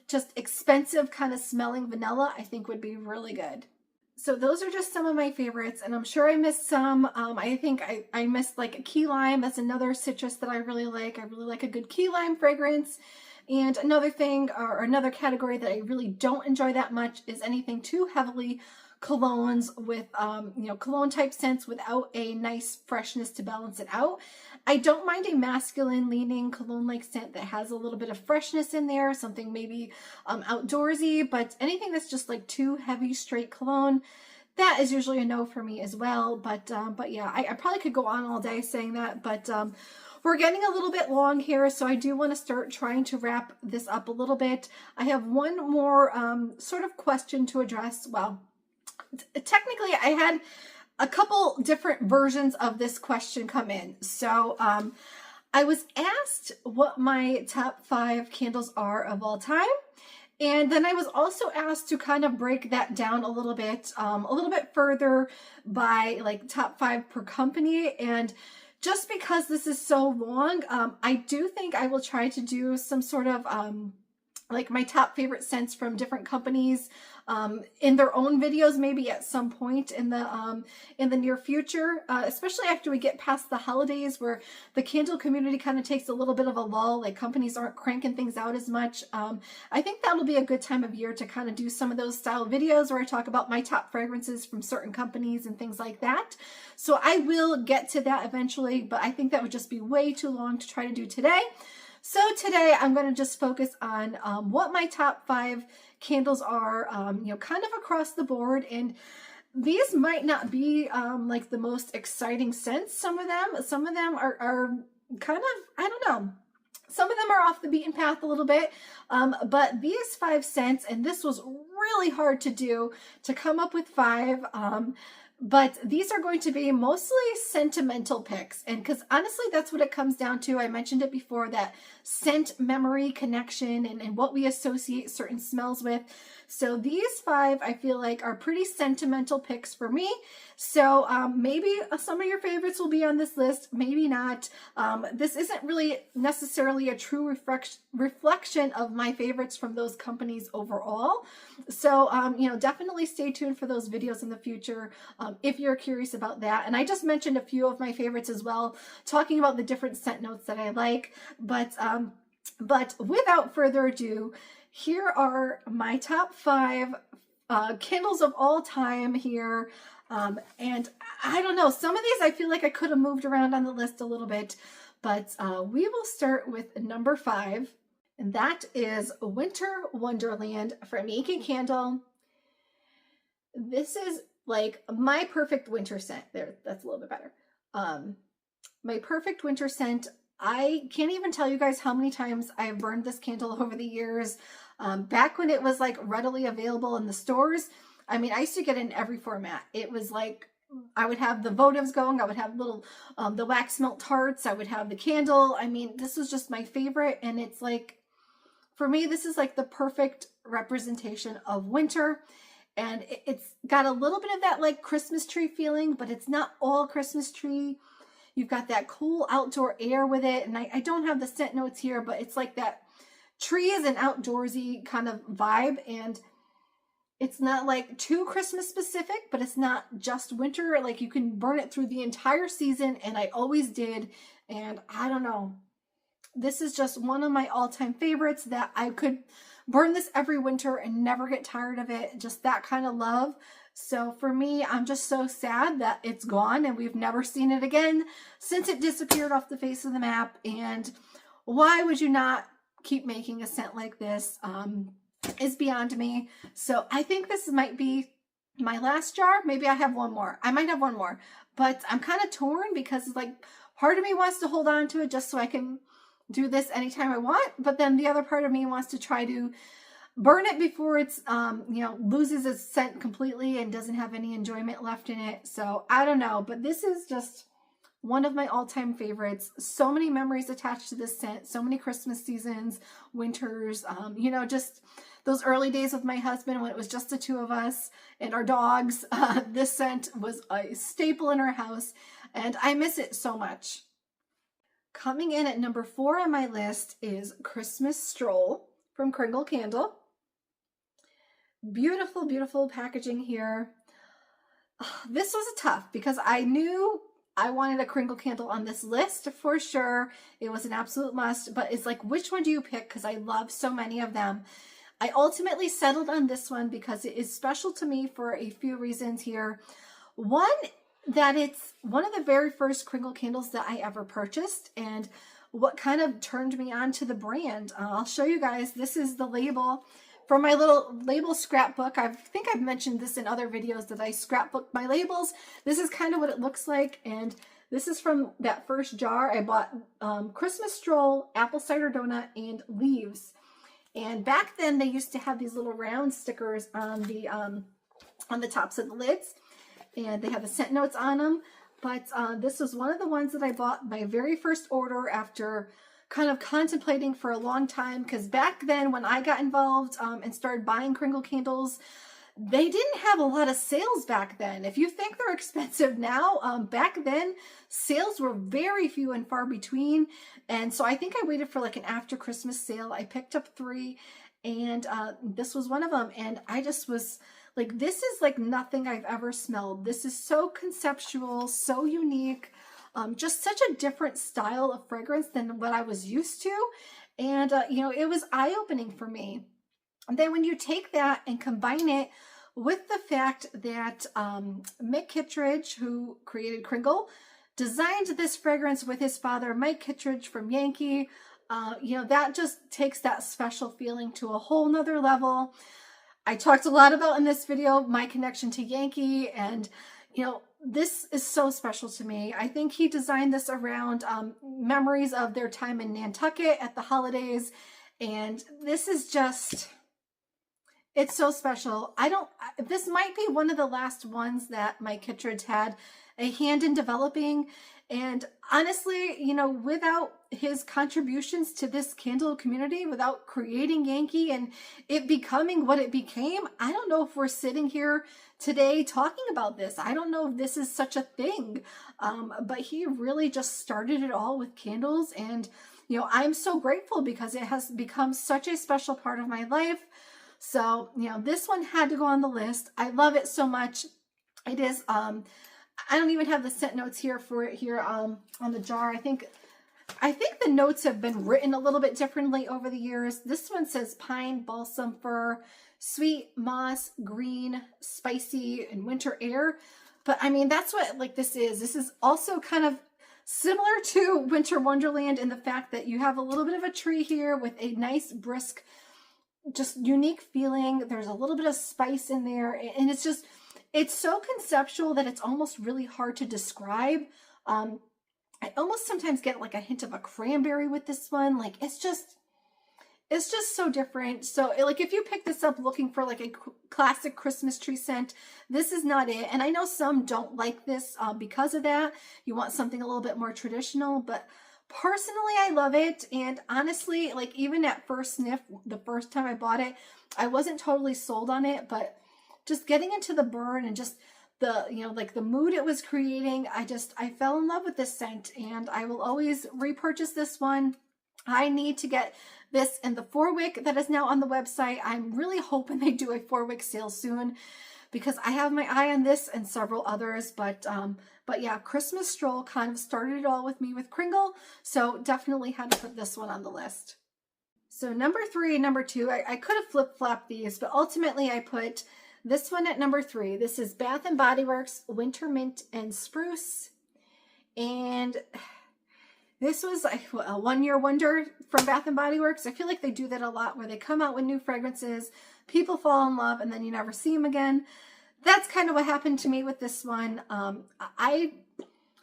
just expensive kind of smelling vanilla, I think would be really good. So those are just some of my favorites, and I'm sure I missed some. I think I missed like a key lime. That's another citrus that I really like. I really like a good key lime fragrance. And another thing, or another category that I really don't enjoy that much, is anything too heavily colognes with, cologne type scents without a nice freshness to balance it out. I don't mind a masculine leaning cologne-like scent that has a little bit of freshness in there, something maybe outdoorsy, but anything that's just like too heavy straight cologne, that is usually a no for me as well. But yeah, I probably could go on all day saying that, but we're getting a little bit long here, so I do want to start trying to wrap this up a little bit. I have one more sort of question to address. Well, technically I had a couple different versions of this question come in. So I was asked what my top 5 candles are of all time. And then I was also asked to kind of break that down a little bit further by like top 5 per company. And just because this is so long, I do think I will try to do some sort of like my top favorite scents from different companies in their own videos, maybe at some point in the near future, especially after we get past the holidays, where the candle community kind of takes a little bit of a lull, like companies aren't cranking things out as much. I think that'll be a good time of year to kind of do some of those style videos where I talk about my top fragrances from certain companies and things like that. So I will get to that eventually, but I think that would just be way too long to try to do today. So today I'm going to just focus on what my top 5 candles are, kind of across the board. And these might not be like the most exciting scents. Some of them are kind of, I don't know. Some of them are off the beaten path a little bit, but these 5 scents, and this was really hard to do, to come up with 5, but these are going to be mostly sentimental picks. And because honestly, that's what it comes down to. I mentioned it before, that scent memory connection and what we associate certain smells with. So these 5, I feel like, are pretty sentimental picks for me. So maybe some of your favorites will be on this list, maybe not. This isn't really necessarily a true reflection of my favorites from those companies overall. So, definitely stay tuned for those videos in the future if you're curious about that. And I just mentioned a few of my favorites as well, talking about the different scent notes that I like. But without further ado, here are my top 5 candles of all time here. And I don't know, some of these I feel like I could have moved around on the list a little bit, but we will start with number 5, and that is Winter Wonderland from Yankee Candle. This is like my perfect winter scent. There, that's a little bit better. My perfect winter scent. I can't even tell you guys how many times I've burned this candle over the years. Back when it was like readily available in the stores, I mean, I used to get it in every format. It was like, I would have the votives going, I would have little, the wax melt tarts, I would have the candle. I mean, this was just my favorite. And it's like, for me, this is like the perfect representation of winter. And it's got a little bit of that like Christmas tree feeling, but it's not all Christmas tree. You've got that cool outdoor air with it. And I don't have the scent notes here, but it's like that trees and outdoorsy kind of vibe. And it's not like too Christmas specific, but it's not just winter. Like you can burn it through the entire season. And I always did. And I don't know. This is just one of my all-time favorites that I could burn this every winter and never get tired of it. Just that kind of love. So for me, I'm just so sad that it's gone and we've never seen it again since it disappeared off the face of the map. And why would you not keep making a scent like this is beyond me. So I think this might be my last jar. Maybe I have one more. I might have one more, but I'm kind of torn because like part of me wants to hold on to it just so I can do this anytime I want. But then the other part of me wants to try to burn it before it's, loses its scent completely and doesn't have any enjoyment left in it. So I don't know, but this is just one of my all-time favorites. So many memories attached to this scent, so many Christmas seasons, winters, just those early days with my husband when it was just the two of us and our dogs. This scent was a staple in our house and I miss it so much. Coming in at number 4 on my list is Christmas Stroll from Kringle Candle. Beautiful, beautiful packaging here. This was tough because I knew I wanted a Kringle candle on this list for sure. It was an absolute must, but it's like, which one do you pick? Because I love so many of them. I ultimately settled on this one because it is special to me for a few reasons here. One, that it's one of the very first Kringle candles that I ever purchased, and what kind of turned me on to the brand. I'll show you guys. This is the label from my little label scrapbook. I think I've mentioned this in other videos that I scrapbook my labels. This is kind of what it looks like, and this is from that first jar. I bought Christmas stroll, apple cider donut, and leaves. And back then they used to have these little round stickers on the tops of the lids, and they have the scent notes on them. But this was one of the ones that I bought my very first order after kind of contemplating for a long time, because back then when I got involved and started buying Kringle candles, they didn't have a lot of sales back then. If you think they're expensive now, back then sales were very few and far between. And so I think I waited for like an after Christmas sale. I picked up 3, and this was one of them. And I just was like, this is like nothing I've ever smelled. This is so conceptual, so unique. Just such a different style of fragrance than what I was used to. And, you know, it was eye-opening for me. And then when you take that and combine it with the fact that Mick Kittredge, who created Kringle, designed this fragrance with his father, Mike Kittredge from Yankee, you know, that just takes that special feeling to a whole nother level. I talked a lot about in this video my connection to Yankee, and, you know, this is so special to me. I think he designed this around memories of their time in Nantucket at the holidays. And this is just, it's so special. This might be one of the last ones that Mike Kittredge had a hand in developing. And honestly, you know, without his contributions to this candle community, without creating Yankee and it becoming what it became, I don't know if we're sitting here today talking about this. I don't know if this is such a thing, but he really just started it all with candles. And, you know, I'm so grateful because it has become such a special part of my life. So, you know, this one had to go on the list. I love it so much. It is, I don't even have the scent notes here for it here on the jar. I think the notes have been written a little bit differently over the years. This one says pine, balsam, fir, sweet, moss, green, spicy, and winter air. But I mean, that's what like this is. This is also kind of similar to Winter Wonderland in the fact that you have a little bit of a tree here with a nice brisk, just unique feeling. There's a little bit of spice in there, and it's just, it's so conceptual that it's almost really hard to describe. I almost sometimes get like a hint of a cranberry with this one. Like it's just so different. So like if you pick this up looking for like a classic Christmas tree scent, this is not it. And I know some don't like this because of that. You want something a little bit more traditional, but personally I love it. And honestly, like even at first sniff, the first time I bought it, I wasn't totally sold on it, but just getting into the burn and just the, you know, like the mood it was creating, I fell in love with this scent, and I will always repurchase this one. I need to get this in the 4-wick that is now on the website. I'm really hoping they do a 4-wick sale soon because I have my eye on this and several others. But yeah, Christmas Stroll kind of started it all with me with Kringle. So definitely had to put this one on the list. So number 3 and number 2, I could have flip-flopped these, but ultimately I put this one at number 3. This is Bath & Body Works Winter Mint and Spruce. And this was a one-year wonder from Bath & Body Works. I feel like they do that a lot where they come out with new fragrances, people fall in love, and then you never see them again. That's kind of what happened to me with this one. I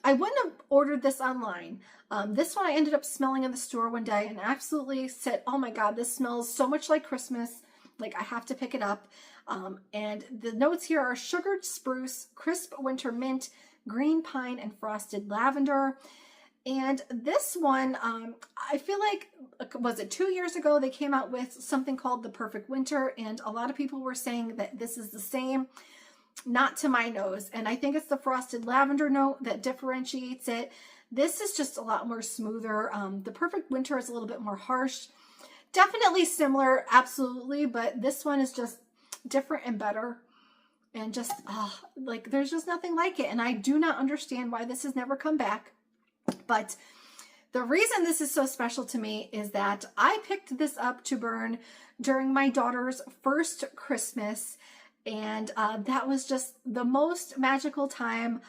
wouldn't have ordered this online. This one I ended up smelling in the store one day and absolutely said, oh my God, this smells so much like Christmas. Like I have to pick it up. And the notes here are sugared spruce, crisp winter mint, green pine, and frosted lavender. And this one, I feel like, was it 2 years ago, they came out with something called the Perfect Winter, and a lot of people were saying that this is the same. Not to my nose. And I think it's the frosted lavender note that differentiates it. This is just a lot more smoother. The Perfect Winter is a little bit more harsh. Definitely similar, absolutely, but this one is just different and better. and just, like there's just nothing like it. And I do not understand why this has never come back. But the reason this is so special to me is that I picked this up to burn during my daughter's first Christmas. And that was just the most magical time.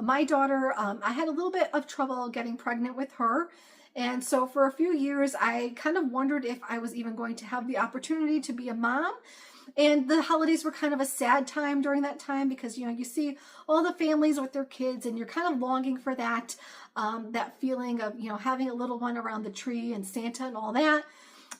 My daughter, I had a little bit of trouble getting pregnant with her. And so for a few years, I kind of wondered if I was even going to have the opportunity to be a mom. And the holidays were kind of a sad time during that time because, you know, you see all the families with their kids and you're kind of longing for that, that feeling of, you know, having a little one around the tree and Santa and all that.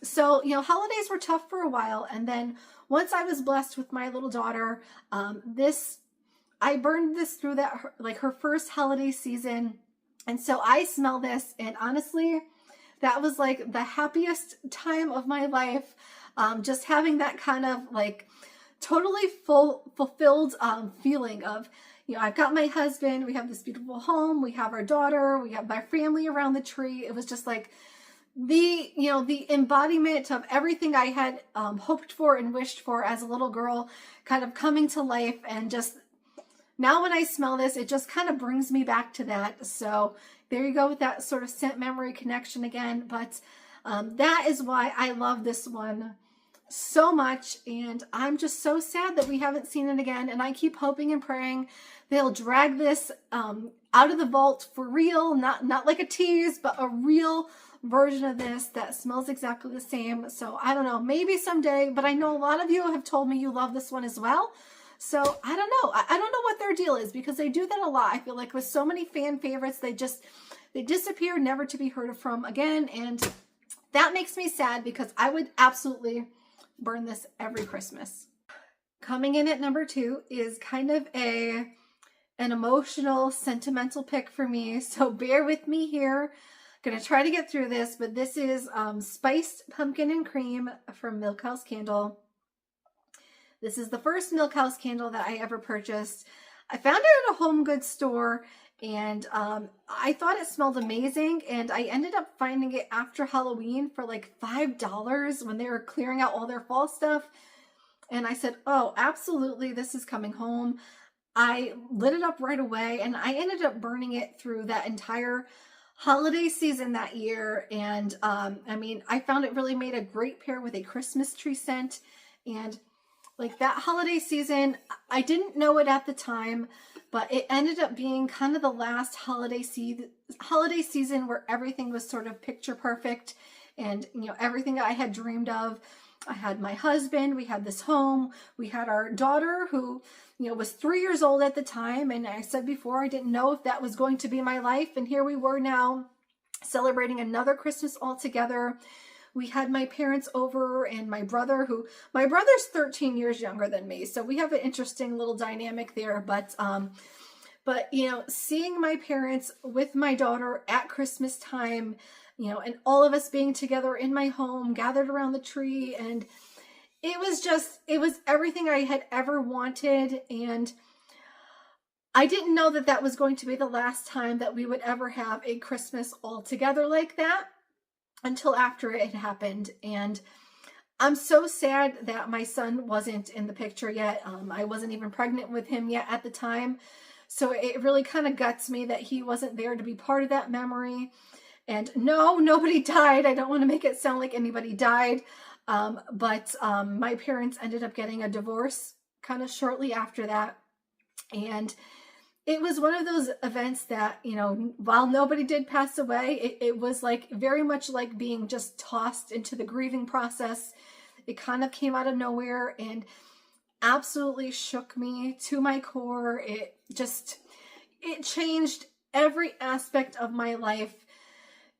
So, you know, holidays were tough for a while. And then once I was blessed with my little daughter, I burned this through that, like her first holiday season. And so I smell this, and honestly, that was like the happiest time of my life. Just having that kind of like totally fulfilled feeling of, you know, I've got my husband, we have this beautiful home, we have our daughter, we have my family around the tree. It was just like the, you know, the embodiment of everything I had hoped for and wished for as a little girl kind of coming to life. And just now when I smell this, it just kind of brings me back to that. So there you go with that sort of scent memory connection again. But that is why I love this one so much. And I'm just so sad that we haven't seen it again. And I keep hoping and praying they'll drag this out of the vault for real, not like a tease, but a real version of this that smells exactly the same. So I don't know, maybe someday, but I know a lot of you have told me you love this one as well. So I don't know. I don't know what their deal is, because they do that a lot. I feel like with so many fan favorites, they disappear, never to be heard from again. And that makes me sad because I would absolutely burn this every Christmas. Coming in at number 2 is kind of an emotional, sentimental pick for me. So bear with me here. Gonna try to get through this, but this is Spiced Pumpkin and Cream from Milk House Candle. This is the first Milk House candle that I ever purchased. I found it at a home goods store, and I thought it smelled amazing, and I ended up finding it after Halloween for like $5 when they were clearing out all their fall stuff. And I said, oh, absolutely, this is coming home. I lit it up right away, and I ended up burning it through that entire holiday season that year. And I mean, I found it really made a great pair with a Christmas tree scent. And like that holiday season, I didn't know it at the time, but it ended up being kind of the last holiday season where everything was sort of picture perfect. And, you know, everything I had dreamed of. I had my husband, we had this home, we had our daughter who, you know, was 3 years old at the time. And I said before, I didn't know if that was going to be my life. And here we were now celebrating another Christmas all together. We had my parents over and my brother's 13 years younger than me. So we have an interesting little dynamic there. But you know, seeing my parents with my daughter at Christmas time, you know, and all of us being together in my home, gathered around the tree, and it was everything I had ever wanted. And I didn't know that that was going to be the last time that we would ever have a Christmas all together like that until after it had happened. And I'm so sad that my son wasn't in the picture yet. I wasn't even pregnant with him yet at the time. So it really kind of guts me that he wasn't there to be part of that memory. And no, nobody died. I don't want to make it sound like anybody died. But my parents ended up getting a divorce kind of shortly after that. And it was one of those events that, you know, while nobody did pass away, it was like very much like being just tossed into the grieving process. It kind of came out of nowhere and absolutely shook me to my core. It changed every aspect of my life.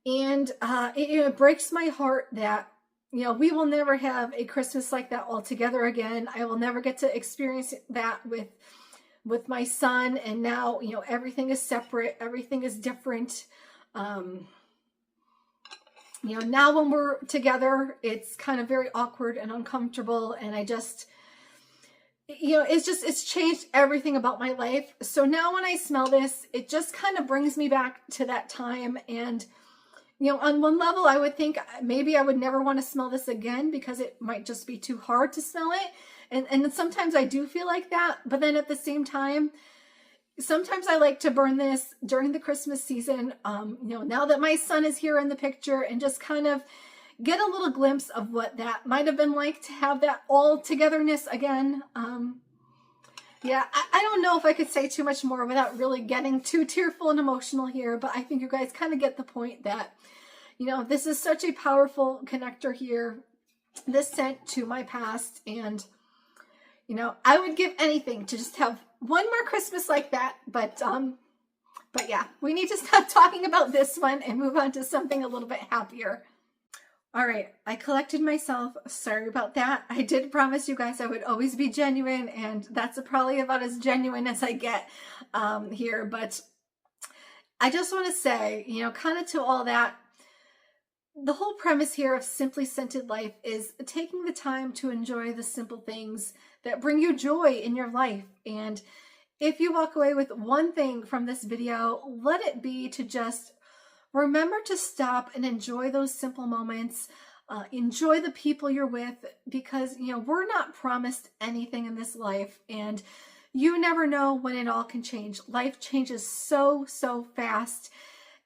And it breaks my heart that, you know, we will never have a Christmas like that all together again. I will never get to experience that with my son. And now, you know, everything is separate. Everything is different. You know, now when we're together, it's kind of very awkward and uncomfortable. And I just, you know, it's changed everything about my life. So now when I smell this, it just kind of brings me back to that time. And you know, on one level, I would think maybe I would never want to smell this again because it might just be too hard to smell it. And then sometimes I do feel like that. But then at the same time, sometimes I like to burn this during the Christmas season, you know, now that my son is here in the picture, and just kind of get a little glimpse of what that might have been like to have that all togetherness again. Yeah, I don't know if I could say too much more without really getting too tearful and emotional here, but I think you guys kind of get the point that, you know, this is such a powerful connector here, this scent to my past. And, you know, I would give anything to just have one more Christmas like that. But yeah, we need to stop talking about this one and move on to something a little bit happier. All right, I collected myself. Sorry about that. I did promise you guys I would always be genuine, and that's probably about as genuine as I get here. But I just want to say, you know, kind of to all that, the whole premise here of Simply Scented Life is taking the time to enjoy the simple things that bring you joy in your life. And if you walk away with one thing from this video, let it be to just remember to stop and enjoy those simple moments. Enjoy the people you're with, because, you know, we're not promised anything in this life, and you never know when it all can change. Life changes so fast,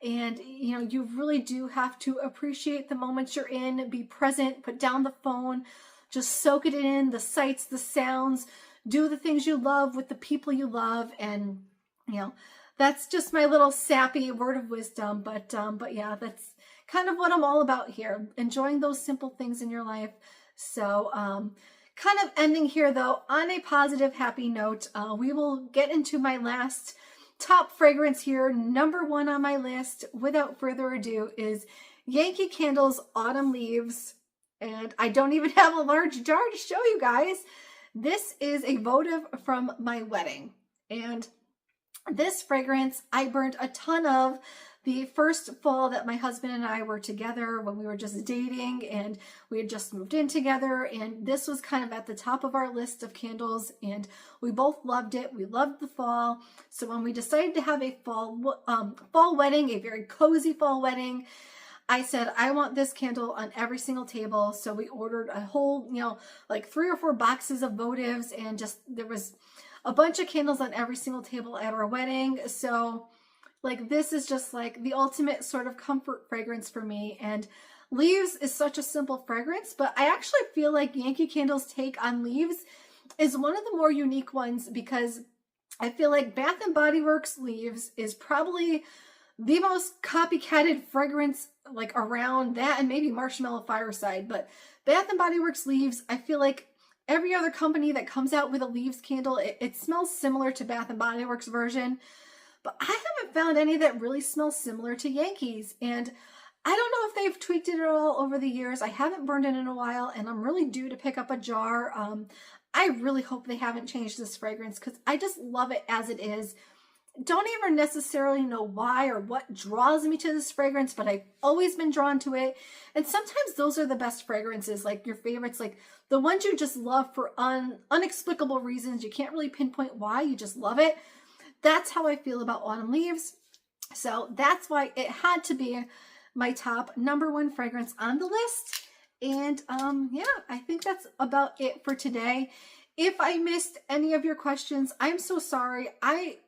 and, you know, you really do have to appreciate the moments you're in, be present, put down the phone, just soak it in, the sights, the sounds, do the things you love with the people you love. And, you know, that's just my little sappy word of wisdom, but yeah, that's kind of what I'm all about here, enjoying those simple things in your life. So, kind of ending here though on a positive, happy note. We will get into my last top fragrance here. Number one on my list, without further ado, is Yankee Candle's Autumn Leaves. And I don't even have a large jar to show you guys. This is a votive from my wedding, and this fragrance I burned a ton of the first fall that my husband and I were together, when we were just dating and we had just moved in together. And this was kind of at the top of our list of candles, and we both loved it. We loved the fall. So when we decided to have a fall wedding, a very cozy fall wedding, I said, I want this candle on every single table. So we ordered a whole, you know, like 3 or 4 boxes of votives, and just, there was a bunch of candles on every single table at our wedding. So like, this is just like the ultimate sort of comfort fragrance for me. And Leaves is such a simple fragrance, but I actually feel like Yankee Candle's take on Leaves is one of the more unique ones, because I feel like Bath & Body Works Leaves is probably the most copycatted fragrance like around, that and maybe Marshmallow Fireside. But Bath & Body Works Leaves, I feel like every other company that comes out with a Leaves candle, it smells similar to Bath & Body Works version, but I haven't found any that really smells similar to Yankees. And I don't know if they've tweaked it at all over the years. I haven't burned it in a while, and I'm really due to pick up a jar. I really hope they haven't changed this fragrance, because I just love it as it is. Don't even necessarily know why or what draws me to this fragrance, but I've always been drawn to it. And sometimes those are the best fragrances, like your favorites, like the ones you just love for unexplicable reasons. You can't really pinpoint why, you just love it. That's how I feel about Autumn Leaves. So that's why it had to be my top number 1 fragrance on the list. And yeah, I think that's about it for today. If I missed any of your questions, I'm so sorry.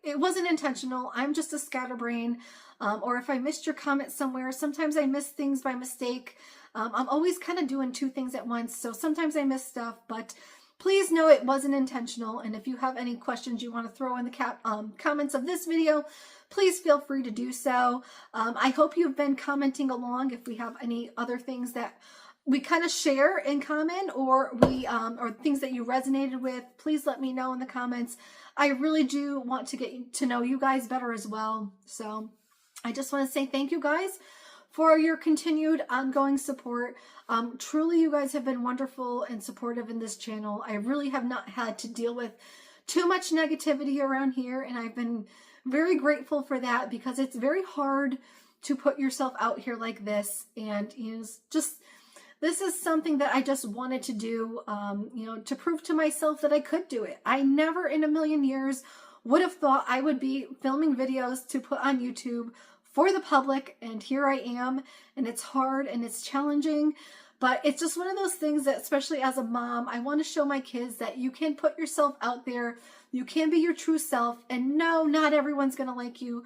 It wasn't intentional. I'm just a scatterbrain. Or if I missed your comment somewhere, sometimes I miss things by mistake. I'm always kind of doing 2 things at once, so sometimes I miss stuff, but please know it wasn't intentional. And if you have any questions you want to throw in the comments of this video, please feel free to do so. I hope you've been commenting along if we have any other things that we kind of share in common, or or things that you resonated with. Please let me know in the comments. I really do want to get to know you guys better as well. So I just want to say thank you guys for your continued ongoing support. Truly, you guys have been wonderful and supportive in this channel. I really have not had to deal with too much negativity around here, and I've been very grateful for that, because it's very hard to put yourself out here like this. And you know, this is something that I just wanted to do, you know, to prove to myself that I could do it. I never in a million years would have thought I would be filming videos to put on YouTube for the public, and here I am, and it's hard and it's challenging, but it's just one of those things that, especially as a mom, I want to show my kids that you can put yourself out there, you can be your true self, and no, not everyone's going to like you,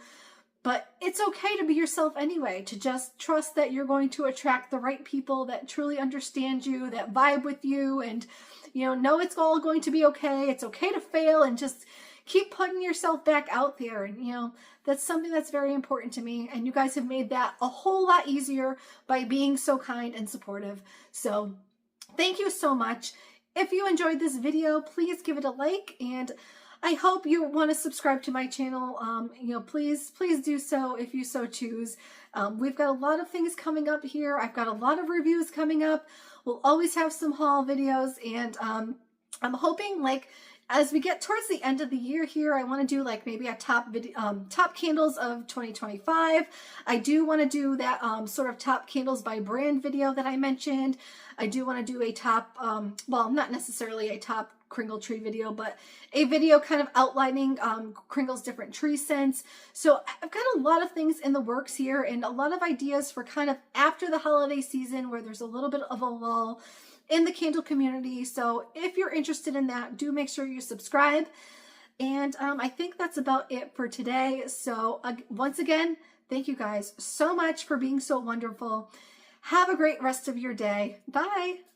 but it's okay to be yourself anyway, to just trust that you're going to attract the right people that truly understand you, that vibe with you, and know it's all going to be okay. It's okay to fail, and just keep putting yourself back out there. And that's something that's very important to me, and you guys have made that a whole lot easier by being so kind and supportive. So thank you so much. If you enjoyed this video, please give it a like, and I hope you want to subscribe to my channel. Please do so if you so choose. We've got a lot of things coming up here. I've got a lot of reviews coming up. We'll always have some haul videos, and I'm hoping, like, as we get towards the end of the year here, I want to do like maybe a top candles of 2025. I do want to do that sort of top candles by brand video that I mentioned. I do want to do a top, well, not necessarily a top Kringle tree video, but a video kind of outlining Kringle's different tree scents. So I've got a lot of things in the works here, and a lot of ideas for kind of after the holiday season, where there's a little bit of a lull in the candle community. So if you're interested in that, do make sure you subscribe. And I think that's about it for today. So once again, thank you guys so much for being so wonderful. Have a great rest of your day. Bye.